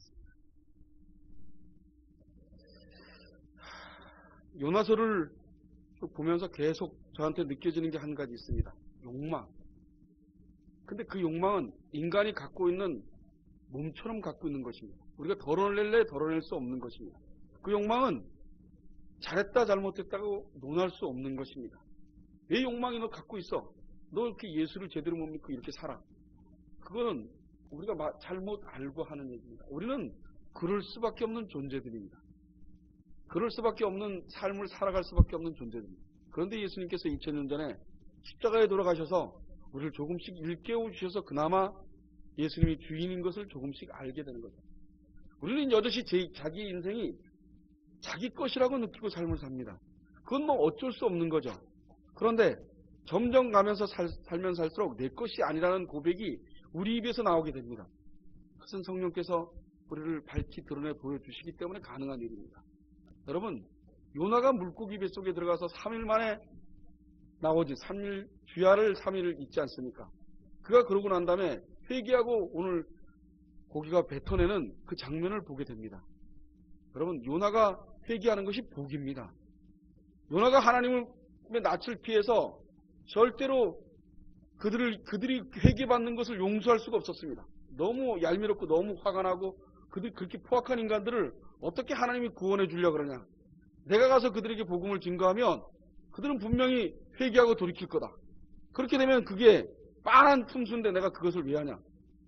있습니다. 요나서를 보면서 계속 저한테 느껴지는 게 한 가지 있습니다. 욕망. 근데 그 욕망은 인간이 갖고 있는 몸처럼 갖고 있는 것입니다. 우리가 덜어낼래 덜어낼 수 없는 것입니다. 그 욕망은 잘했다 잘못했다고 논할 수 없는 것입니다. 내 욕망이 너 갖고 있어. 너 이렇게 예수를 제대로 못 믿고 이렇게 살아. 그거는 우리가 잘못 알고 하는 얘기입니다. 우리는 그럴 수밖에 없는 존재들입니다. 그럴 수밖에 없는 삶을 살아갈 수밖에 없는 존재들입니다. 그런데 예수님께서 2000년 전에 십자가에 돌아가셔서 우리를 조금씩 일깨워 주셔서 그나마 예수님이 주인인 것을 조금씩 알게 되는 거죠. 우리는 여전히 자기 인생이 자기 것이라고 느끼고 삶을 삽니다. 그건 뭐 어쩔 수 없는 거죠. 그런데 점점 가면서 살면 살수록 내 것이 아니라는 고백이 우리 입에서 나오게 됩니다. 그것은 성령께서 우리를 밝히 드러내 보여주시기 때문에 가능한 일입니다. 여러분, 요나가 물고기 뱃속에 들어가서 3일 만에 나오지, 주야를 3일 있지 않습니까? 그가 그러고 난 다음에 회개하고 오늘 고기가 뱉어내는 그 장면을 보게 됩니다. 여러분, 요나가 회개하는 것이 복입니다. 요나가 하나님의 낯을 피해서 절대로 그들이 회개받는 것을 용서할 수가 없었습니다. 너무 얄미웠고 너무 화가 나고 그들이 그렇게 포악한 인간들을 어떻게 하나님이 구원해 주려고 그러냐. 내가 가서 그들에게 복음을 증거하면 그들은 분명히 회개하고 돌이킬 거다. 그렇게 되면 그게 빤한 푼수인데 내가 그것을 왜 하냐.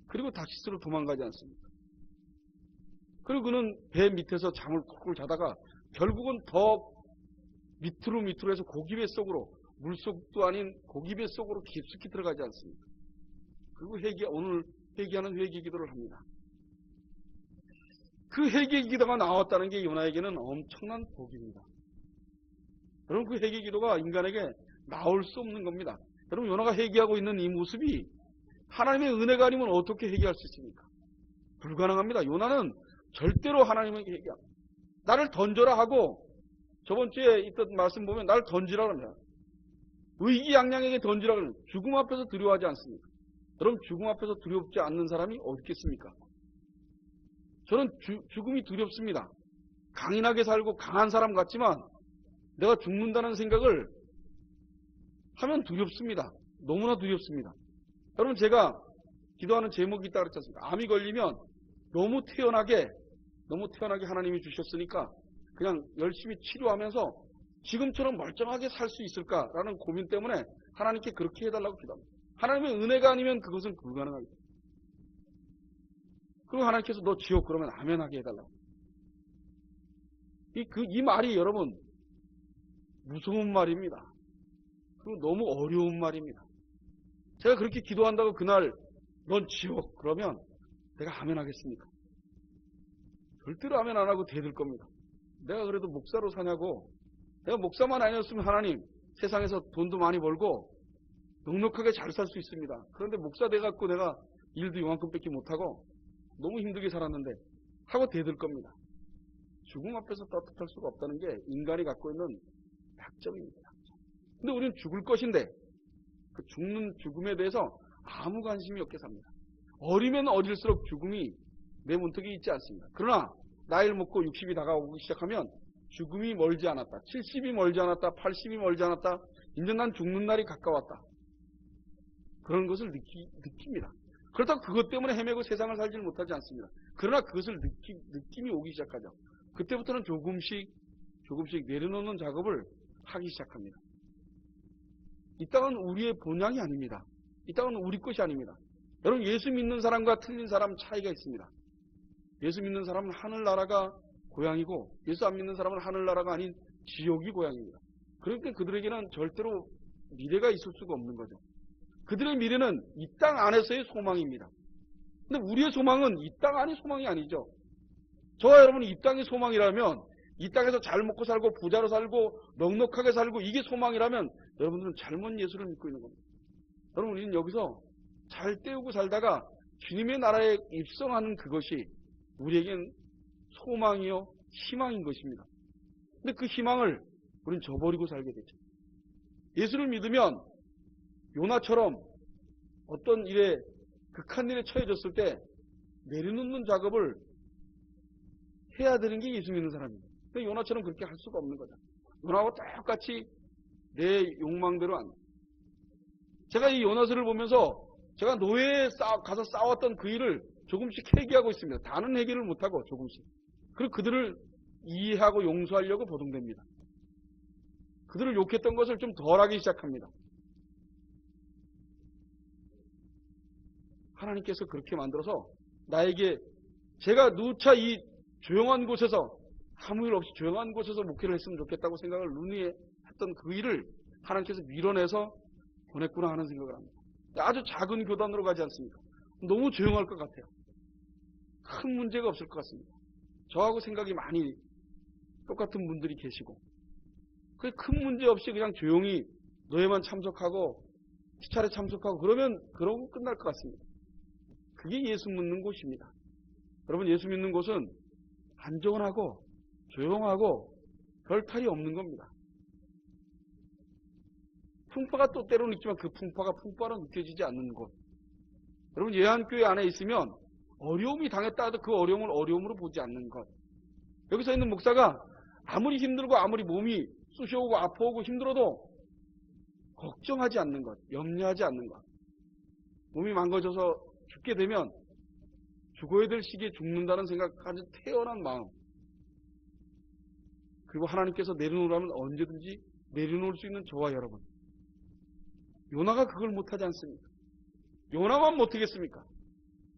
그리고 다시스로 도망가지 않습니다. 그리고 그는 배 밑에서 잠을 꿀꿀 자다가 결국은 더 밑으로 해서 고기 뱃속으로, 물속도 아닌 고기 뱃속으로 깊숙이 들어가지 않습니다. 그리고 오늘 회개하는 회개 기도를 합니다. 그 회개 기도가 나왔다는 게 요나에게는 엄청난 복입니다. 여러분, 그 회개 기도가 인간에게 나올 수 없는 겁니다. 여러분, 요나가 회개하고 있는 이 모습이 하나님의 은혜가 아니면 어떻게 회개할 수 있습니까? 불가능합니다. 요나는 절대로 하나님에게 회개합니다. 나를 던져라 하고 저번 주에 있던 말씀 보면 나를 던지라 그럽니다. 의기양양에게 던지라 그럽니다. 죽음 앞에서 두려워하지 않습니까? 여러분, 죽음 앞에서 두렵지 않는 사람이 어디 있겠습니까? 저는 죽음이 두렵습니다. 강인하게 살고 강한 사람 같지만 내가 죽는다는 생각을 하면 두렵습니다. 너무나 두렵습니다. 여러분, 제가 기도하는 제목이 있다고 그랬지 않습니까? 암이 걸리면 너무 태연하게 하나님이 주셨으니까 그냥 열심히 치료하면서 지금처럼 멀쩡하게 살 수 있을까라는 고민 때문에 하나님께 그렇게 해달라고 기도합니다. 하나님의 은혜가 아니면 그것은 불가능합니다. 그리고 하나님께서 너 지옥 그러면 아멘 하게 해달라고. 이 말이 여러분 무서운 말입니다. 그리고 너무 어려운 말입니다. 제가 그렇게 기도한다고 그날 넌 지옥 그러면 내가 아멘 하겠습니까? 절대로 아멘 안 하고 대들 겁니다. 내가 그래도 목사로 사냐고. 내가 목사만 아니었으면 하나님 세상에서 돈도 많이 벌고 넉넉하게 잘 살 수 있습니다. 그런데 목사 돼갖고 내가 일도 요만큼밖에 못하고 너무 힘들게 살았는데 하고 대들 겁니다. 죽음 앞에서 따뜻할 수가 없다는 게 인간이 갖고 있는 약점입니다. 근데 우리는 죽을 것인데 그 죽음에 대해서 아무 관심이 없게 삽니다. 어리면 어릴수록 죽음이 내 문턱에 있지 않습니다. 그러나 나이를 먹고 60이 다가오기 시작하면 죽음이 멀지 않았다. 70이 멀지 않았다. 80이 멀지 않았다. 이제 난 죽는 날이 가까웠다. 그런 것을 느낍니다. 그렇다고 그것 때문에 헤매고 세상을 살지는 못하지 않습니다. 그러나 그것을 느낌이 오기 시작하죠. 그때부터는 조금씩 내려놓는 작업을 하기 시작합니다. 이 땅은 우리의 본향이 아닙니다. 이 땅은 우리 것이 아닙니다. 여러분, 예수 믿는 사람과 틀린 사람 차이가 있습니다. 예수 믿는 사람은 하늘나라가 고향이고 예수 안 믿는 사람은 하늘나라가 아닌 지옥이 고향입니다. 그러니까 그들에게는 절대로 미래가 있을 수가 없는 거죠. 그들의 미래는 이 땅 안에서의 소망입니다. 근데 우리의 소망은 이 땅 안의 소망이 아니죠. 저와 여러분이 이 땅의 소망이라면 이 땅에서 잘 먹고 살고 부자로 살고 넉넉하게 살고 이게 소망이라면 여러분들은 잘못 예수를 믿고 있는 겁니다. 여러분, 우리는 여기서 잘 때우고 살다가 주님의 나라에 입성하는 그것이 우리에겐 소망이요 희망인 것입니다. 근데 그 희망을 우리는 저버리고 살게 되죠. 예수를 믿으면 요나처럼 어떤 일에 극한 일에 처해졌을 때 내려놓는 작업을 해야 되는 게 예수 믿는 사람입니다. 근데 요나처럼 그렇게 할 수가 없는 거죠. 요나하고 똑같이 내 욕망대로 안. 제가 이 요나서를 보면서 제가 노예에 가서 싸웠던 그 일을 조금씩 회개하고 있습니다. 다는 회개를 못하고 조금씩. 그리고 그들을 이해하고 용서하려고 보동됩니다. 그들을 욕했던 것을 좀 덜하기 시작합니다. 하나님께서 그렇게 만들어서 나에게 제가 누차 이 조용한 곳에서 아무 일 없이 조용한 곳에서 목회를 했으면 좋겠다고 생각을 눈에 했던 그 일을 하나님께서 밀어내서 보냈구나 하는 생각을 합니다. 아주 작은 교단으로 가지 않습니까? 너무 조용할 것 같아요. 큰 문제가 없을 것 같습니다. 저하고 생각이 많이 똑같은 분들이 계시고 큰 문제 없이 그냥 조용히 노예만 참석하고 시찰에 참석하고 그러고 끝날 것 같습니다. 그게 예수 믿는 곳입니다. 여러분, 예수 믿는 곳은 안전하고 조용하고 별 탈이 없는 겁니다. 풍파가 또 때로는 있지만 그 풍파가 풍파로 느껴지지 않는 곳. 여러분, 예한교회 안에 있으면 어려움이 당했다 해도 그 어려움을 어려움으로 보지 않는 것. 여기서 있는 목사가 아무리 힘들고 아무리 몸이 쑤셔오고 아파오고 힘들어도 걱정하지 않는 것, 염려하지 않는 것. 몸이 망가져서 죽게 되면 죽어야 될 시기에 죽는다는 생각, 아주 태어난 마음. 그리고 하나님께서 내려놓으라면 언제든지 내려놓을 수 있는 저와 여러분. 요나가 그걸 못하지 않습니까? 요나만 못하겠습니까?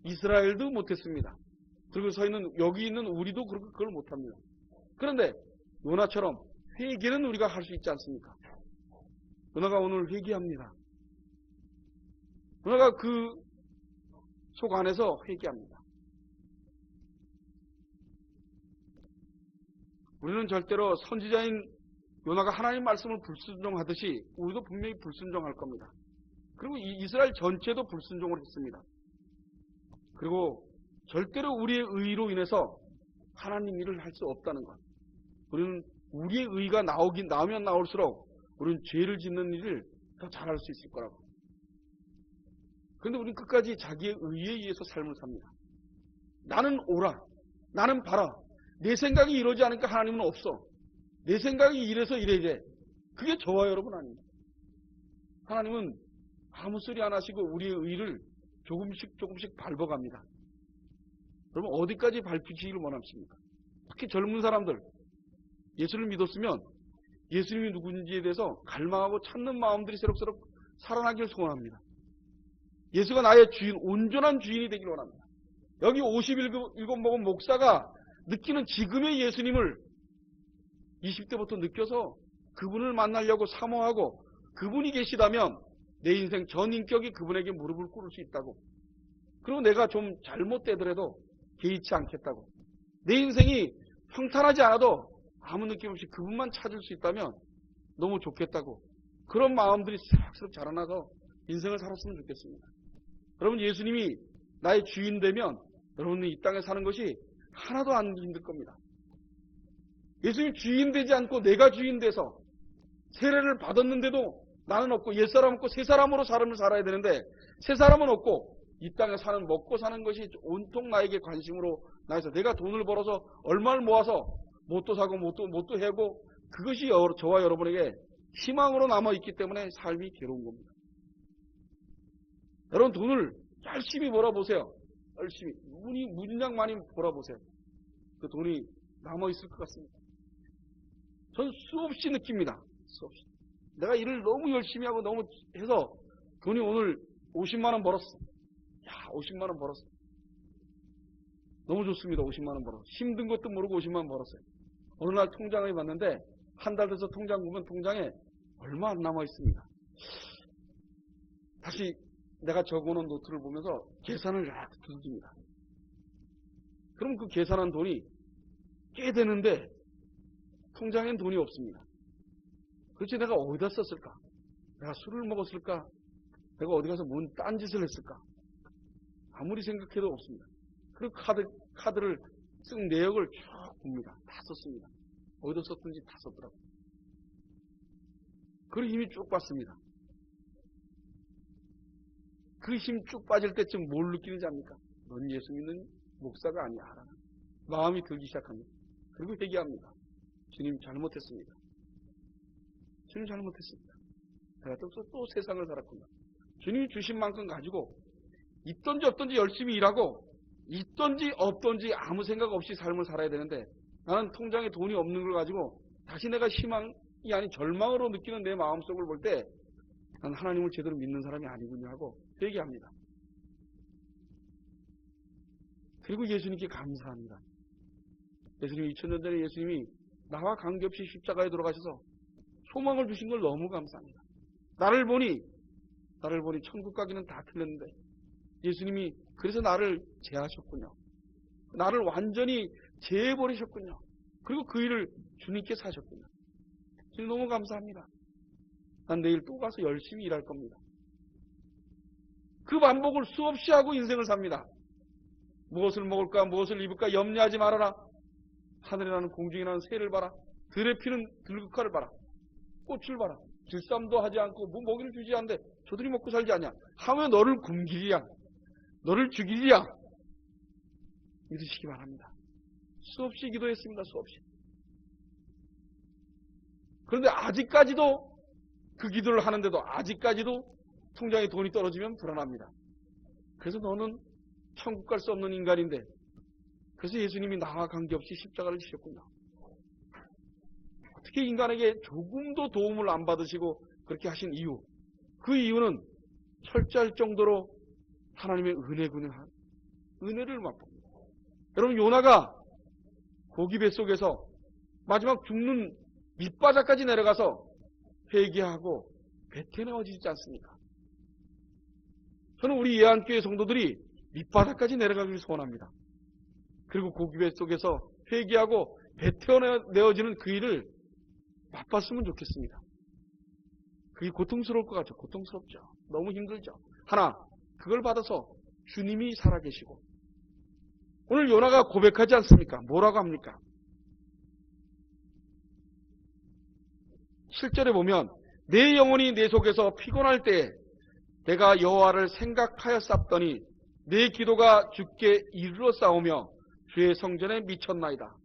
이스라엘도 못했습니다. 그리고 여기 있는 우리도 그걸 못합니다. 그런데 요나처럼 회개는 우리가 할 수 있지 않습니까? 요나가 오늘 회개합니다. 요나가 그 속 안에서 회개합니다. 우리는 절대로 선지자인 요나가 하나님 말씀을 불순종하듯이 우리도 분명히 불순종할 겁니다. 그리고 이스라엘 전체도 불순종을 했습니다. 그리고 절대로 우리의 의로 인해서 하나님 일을 할 수 없다는 것. 우리는 우리의 의가 나오면 나올수록 우리는 죄를 짓는 일을 더 잘할 수 있을 거라고. 그런데 우리는 끝까지 자기의 의에 의해서 삶을 삽니다. 나는 옳아. 나는 바라. 내 생각이 이러지 않으니까 하나님은 없어. 내 생각이 이래서 이래야. 그게 저와 여러분 아닙니다. 하나님은 아무 소리 안 하시고 우리의 의를 조금씩 밟아갑니다. 여러분, 어디까지 밟히시기를 원하십니까? 특히 젊은 사람들, 예수를 믿었으면 예수님이 누군지에 대해서 갈망하고 찾는 마음들이 새록새록 살아나기를 소원합니다. 예수가 나의 주인, 온전한 주인이 되기를 원합니다. 여기 51권 먹은 목사가 느끼는 지금의 예수님을 20대부터 느껴서 그분을 만나려고 사모하고 그분이 계시다면 내 인생 전 인격이 그분에게 무릎을 꿇을 수 있다고. 그리고 내가 좀 잘못되더라도 개의치 않겠다고. 내 인생이 평탄하지 않아도 아무 느낌 없이 그분만 찾을 수 있다면 너무 좋겠다고. 그런 마음들이 새록새록 자라나서 인생을 살았으면 좋겠습니다. 여러분, 예수님이 나의 주인 되면 여러분이 이 땅에 사는 것이 하나도 안 힘들 겁니다. 예수님 주인 되지 않고 내가 주인 돼서 세례를 받았는데도 나는 없고 옛사람 없고 새 사람으로 삶을 살아야 되는데 새 사람은 없고 이 땅에 먹고 사는 것이 온통 나에게 관심으로 나에서 내가 돈을 벌어서 얼마를 모아서 뭣도 사고 뭣도 해고 그것이 저와 여러분에게 희망으로 남아있기 때문에 삶이 괴로운 겁니다. 여러분, 돈을 열심히 벌어보세요. 열심히 무진장 많이 벌어보세요. 그 돈이 남아있을 것 같습니다. 전 수없이 느낍니다. 수없이. 내가 일을 너무 열심히 하고 너무 해서 돈이 오늘 50만 원 벌었어. 야, 50만 원 벌었어. 너무 좋습니다. 50만 원 벌었어. 힘든 것도 모르고 50만 원 벌었어요. 어느 날 통장을 봤는데 한 달 돼서 통장 보면 통장에 얼마 안 남아 있습니다. 다시 내가 적어놓은 노트를 보면서 계산을 약 두듭니다. 그럼 그 계산한 돈이 꽤 되는데 통장엔 돈이 없습니다. 그렇지, 내가 어디다 썼을까? 내가 술을 먹었을까? 내가 어디 가서 뭔 딴짓을 했을까? 아무리 생각해도 없습니다. 그리고 카드를 쓴 내역을 쭉 봅니다. 다 썼습니다. 어디다 썼든지 다 썼더라고요. 그리고 힘이 쭉 빠집니다. 그 힘 쭉 빠질 때쯤 뭘 느끼는지 압니까? 넌 예수 믿는 목사가 아니야. 마음이 들기 시작합니다. 그리고 회개합니다. 주님 잘못했습니다. 주님 잘못했습니다. 내가 또 세상을 살았구나. 주님이 주신 만큼 가지고 있던지 없던지 열심히 일하고 있던지 없던지 아무 생각 없이 삶을 살아야 되는데 나는 통장에 돈이 없는 걸 가지고 다시 내가 희망이 아닌 절망으로 느끼는 내 마음속을 볼 때 난 하나님을 제대로 믿는 사람이 아니군요 하고 회개합니다. 그리고 예수님께 감사합니다. 예수님 2000년 전에 예수님이 나와 관계없이 십자가에 돌아가셔서 소망을 주신 걸 너무 감사합니다. 나를 보니 천국 가기는 다 틀렸는데 예수님이 그래서 나를 제하셨군요. 나를 완전히 제해버리셨군요. 그리고 그 일을 주님께 사셨군요. 주님 너무 감사합니다. 난 내일 또 가서 열심히 일할 겁니다. 그 반복을 수없이 하고 인생을 삽니다. 무엇을 먹을까 무엇을 입을까 염려하지 말아라. 하늘에 나는 공중에 나는 새를 봐라. 들에 피는 들국화를 봐라. 꽃을 봐라. 질쌈도 하지 않고 뭐 먹이를 주지 않는데 저들이 먹고 살지 않냐. 하며 너를 굶기리야. 너를 죽이리야. 믿으시기 바랍니다. 수없이 기도했습니다. 수없이. 그런데 아직까지도 그 기도를 하는데도 아직까지도 통장에 돈이 떨어지면 불안합니다. 그래서 너는 천국 갈 수 없는 인간인데 그래서 예수님이 나와 관계없이 십자가를 지셨군요. 어떻게 인간에게 조금도 도움을 안 받으시고 그렇게 하신 이유, 그 이유는 철저할 정도로 하나님의 은혜군요. 은혜를 맛봅니다. 여러분 요나가 고기 뱃속에서 마지막 죽는 밑바닥까지 내려가서 회개하고 베테너지지 않습니까? 저는 우리 예안교회 성도들이 밑바닥까지 내려가기를 소원합니다. 그리고 고기 뱃속에서 회개하고 베테너지는 그 일을 맛봤으면 좋겠습니다. 그게 고통스러울 것 같죠. 고통스럽죠. 너무 힘들죠. 하나, 그걸 받아서 주님이 살아계시고 오늘 요나가 고백하지 않습니까? 뭐라고 합니까? 7절에 보면 내 영혼이 내 속에서 피곤할 때에 내가 여호와를 생각하였사더니 내 기도가 주께 이르러 싸우며 주의 성전에 미쳤나이다.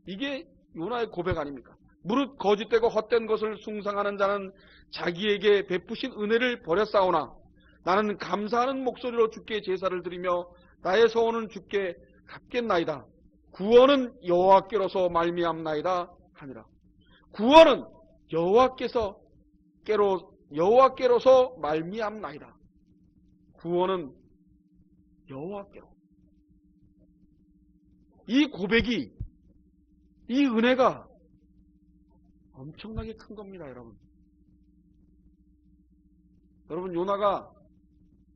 이게 요나의 고백 아닙니까? 무릇 거짓되고 헛된 것을 숭상하는 자는 자기에게 베푸신 은혜를 버렸사오나 나는 감사하는 목소리로 주께 제사를 드리며 나의 소원은 주께 갚겠나이다. 구원은 여호와께로서 말미암나이다 하니라. 구원은 여호와께로서 말미암나이다. 구원은 여호와께로. 이 고백이, 이 은혜가 엄청나게 큰 겁니다, 여러분. 여러분, 요나가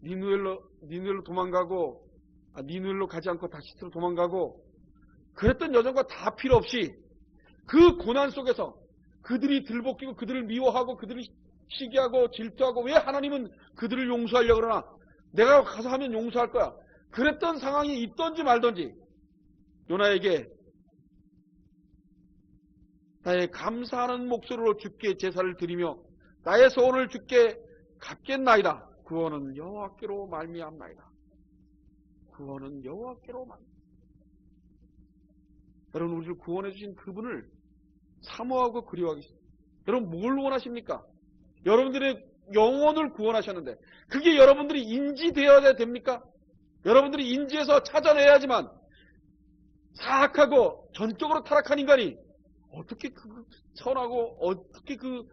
니누엘로 도망가고, 니누엘로 가지 않고 다시스로 도망가고, 그랬던 여정과 다 필요 없이 그 고난 속에서 그들이 들볶이고 그들을 미워하고 그들을 시기하고 질투하고 왜 하나님은 그들을 용서하려고 그러나 내가 가서 하면 용서할 거야. 그랬던 상황이 있던지 말던지 요나에게 나의 감사하는 목소리로 주께 제사를 드리며 나의 소원을 주께 갚겠나이다. 구원은 여호와께로 말미암나이다. 구원은 여호와께로 말미암나이다. 여러분 우리를 구원해 주신 그분을 사모하고 그리워하기 시작합니다. 여러분 뭘 원하십니까? 여러분들의 영혼을 구원하셨는데 그게 여러분들이 인지되어야 됩니까? 여러분들이 인지해서 찾아내야지만 사악하고 전적으로 타락한 인간이 어떻게 그 선하고 어떻게 그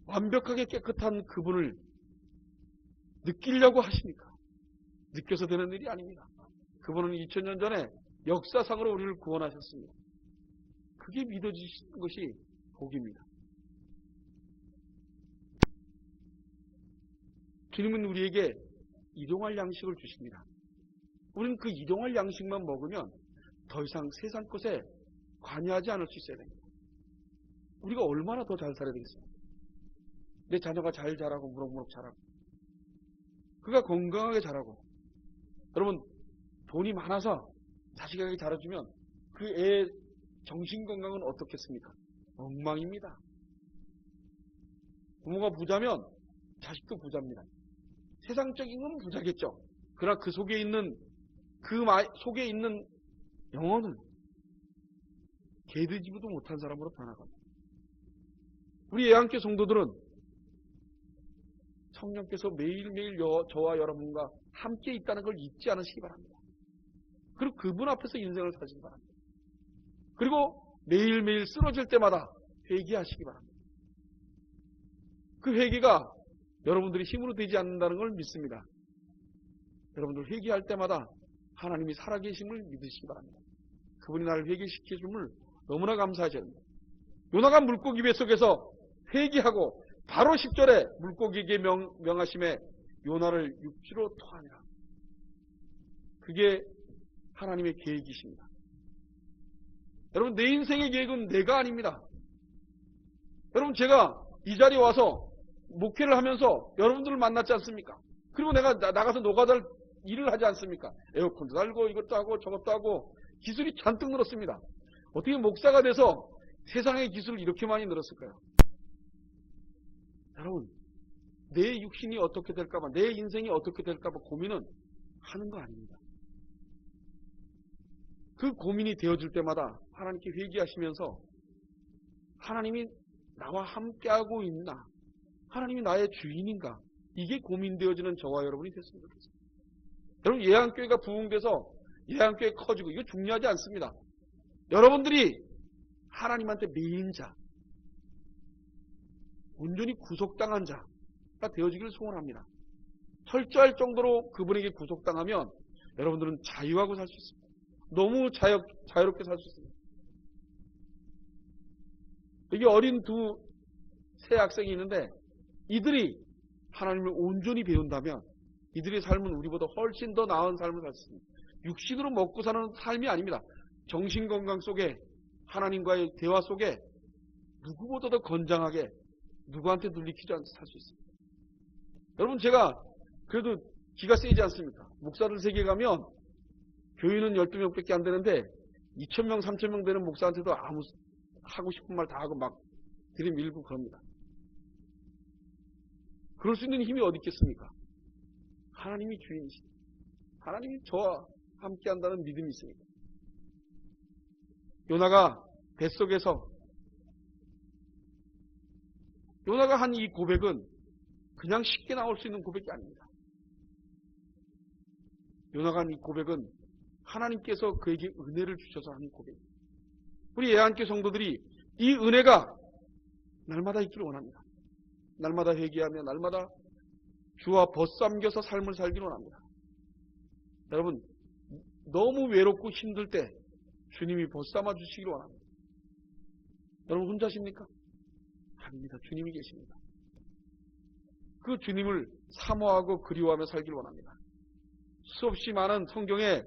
완벽하게 깨끗한 그분을 느끼려고 하십니까? 느껴서 되는 일이 아닙니다. 그분은 2000년 전에 역사상으로 우리를 구원하셨습니다. 그게 믿어지시는 것이 복입니다. 주님은 우리에게 일용할 양식을 주십니다. 우리는 그 일용할 양식만 먹으면 더 이상 세상 것에 관여하지 않을 수 있어야 됩니다. 우리가 얼마나 더 잘 살아야 되겠습니까? 내 자녀가 잘 자라고 무럭무럭 자라고 그가 건강하게 자라고 여러분 돈이 많아서 자식에게 자라주면 그 애의 정신건강은 어떻겠습니까? 엉망입니다. 부모가 부자면 자식도 부자입니다. 세상적인 건 부자겠죠. 그러나 그 속에 있는 영혼은 개되지도 못한 사람으로 변화갑니다. 우리 예한교회 성도들은 성령께서 매일매일 저와 여러분과 함께 있다는 걸 잊지 않으시기 바랍니다. 그리고 그분 앞에서 인생을 사시기 바랍니다. 그리고 매일매일 쓰러질 때마다 회개하시기 바랍니다. 그 회개가 여러분들이 힘으로 되지 않는다는 걸 믿습니다. 여러분들 회개할 때마다 하나님이 살아계심을 믿으시기 바랍니다. 그분이 나를 회개시켜 줌을 너무나 감사하셔야 합니다. 요나가 물고기 뱃속에서 회개하고 바로 10절에 물고기에게 명하심에 요나를 육지로 토하니라. 그게 하나님의 계획이십니다. 여러분, 내 인생의 계획은 내가 아닙니다. 여러분, 제가 이 자리에 와서 목회를 하면서 여러분들을 만났지 않습니까? 그리고 내가 나가서 노가다를 일을 하지 않습니까? 에어컨도 달고 이것도 하고 저것도 하고 기술이 잔뜩 늘었습니다. 어떻게 목사가 돼서 세상의 기술을 이렇게 많이 늘었을까요? 여러분, 내 육신이 어떻게 될까봐, 내 인생이 어떻게 될까봐 고민은 하는 거 아닙니다. 그 고민이 되어질 때마다 하나님께 회개하시면서 하나님이 나와 함께하고 있나? 하나님이 나의 주인인가? 이게 고민되어지는 저와 여러분이 됐으면 좋겠습니다. 여러분, 예한교회가 부흥돼서 예한교회 커지고 이거 중요하지 않습니다. 여러분들이 하나님한테 매인 자, 온전히 구속당한 자가 되어지기를 소원합니다. 철저할 정도로 그분에게 구속당하면 여러분들은 자유하고 살 수 있습니다. 너무 자유롭게 살 수 있습니다. 여기 어린 새 학생이 있는데 이들이 하나님을 온전히 배운다면 이들의 삶은 우리보다 훨씬 더 나은 삶을 살 수 있습니다. 육신으로 먹고 사는 삶이 아닙니다. 정신건강 속에 하나님과의 대화 속에 누구보다 더 건장하게 누구한테 눌리키지 않고 살 수 있습니다. 여러분, 제가 그래도 기가 세지 않습니까? 목사들 세계 가면 교인은 12명밖에 안 되는데 2,000명, 3,000명 되는 목사한테도 아무 하고 싶은 말 다 하고 막 들이밀고 그럽니다. 그럴 수 있는 힘이 어디 있겠습니까? 하나님이 주인이십니다. 하나님이 저와 함께 한다는 믿음이 있으니까. 요나가 뱃속에서 요나가 한 이 고백은 그냥 쉽게 나올 수 있는 고백이 아닙니다. 요나가 한 이 고백은 하나님께서 그에게 은혜를 주셔서 하는 고백입니다. 우리 예한교회 성도들이 이 은혜가 날마다 있기를 원합니다. 날마다 회개하며 날마다 주와 벗삼겨서 삶을 살기를 원합니다. 여러분, 너무 외롭고 힘들 때 주님이 벗삼아 주시기를 원합니다. 여러분 혼자십니까? 아닙니다. 주님이 계십니다. 그 주님을 사모하고 그리워하며 살기를 원합니다. 수없이 많은 성경에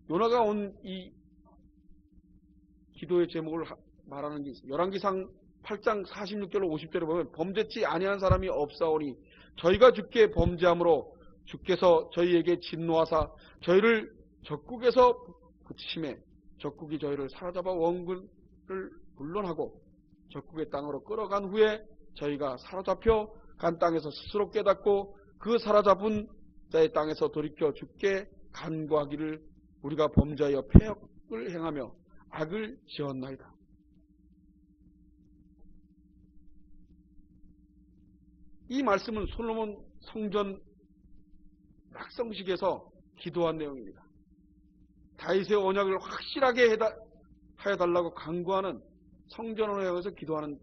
요나가 온 이 기도의 제목을 말하는 게 있습니다. 열왕기상 8장 46절로 50절에 보면 범죄치 아니한 사람이 없사오니 저희가 주께 범죄함으로 주께서 저희에게 진노하사 저희를 적국에서 붙이심에 적국이 저희를 사로잡아 원군을 물론하고 적국의 땅으로 끌어간 후에 저희가 사로잡혀 간 땅에서 스스로 깨닫고 그 사로잡은 자의 땅에서 돌이켜 주께 간구하기를 우리가 범죄하여 폐역을 행하며 악을 지었나이다. 이 말씀은 솔로몬 성전 낙성식에서 기도한 내용입니다. 다윗의 언약을 확실하게 하여달라고 간구하는 성전 언약에서 기도하는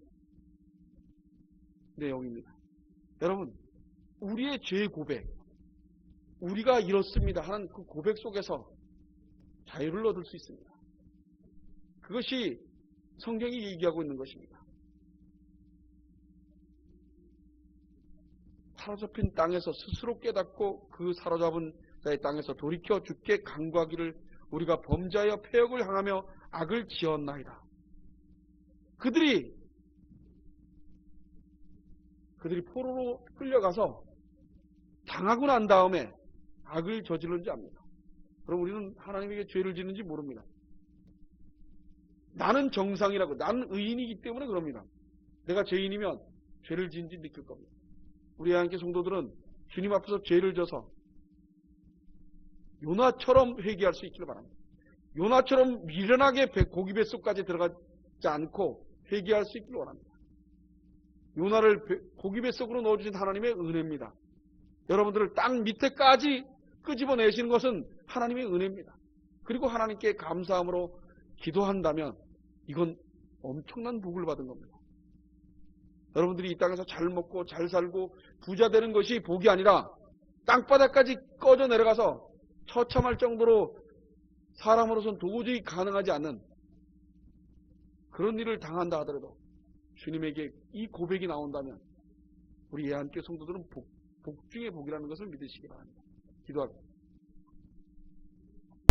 내용입니다. 여러분, 우리의 죄 고백, 우리가 이렇습니다 하는 그 고백 속에서 자유를 얻을 수 있습니다. 그것이 성경이 얘기하고 있는 것입니다. 사로잡힌 땅에서 스스로 깨닫고 그 사로잡은 자의 땅에서 돌이켜 주께 간구하기를 우리가 범죄하여 폐역을 향하며 악을 지었나이다. 그들이 포로로 끌려가서 당하고 난 다음에 악을 저질른지 압니다. 그럼 우리는 하나님에게 죄를 짓는지 모릅니다. 나는 정상이라고, 나는 의인이기 때문에 그럽니다. 내가 죄인이면 죄를 지은지 느낄 겁니다. 우리 하나님께 성도들은 주님 앞에서 죄를 져서 요나처럼 회개할 수 있기를 바랍니다. 요나처럼 미련하게 고기 뱃속까지 들어가지 않고 회개할 수 있기를 원합니다. 요나를 고기 뱃속으로 넣어주신 하나님의 은혜입니다. 여러분들을 땅 밑에까지 끄집어내시는 것은 하나님의 은혜입니다. 그리고 하나님께 감사함으로 기도한다면 이건 엄청난 복을 받은 겁니다. 여러분들이 이 땅에서 잘 먹고 잘 살고 부자 되는 것이 복이 아니라 땅바닥까지 꺼져 내려가서 처참할 정도로 사람으로서는 도저히 가능하지 않는 그런 일을 당한다 하더라도 주님에게 이 고백이 나온다면 우리 예한교회 성도들은 복 중의 복이라는 것을 믿으시기 바랍니다. 기도합니다.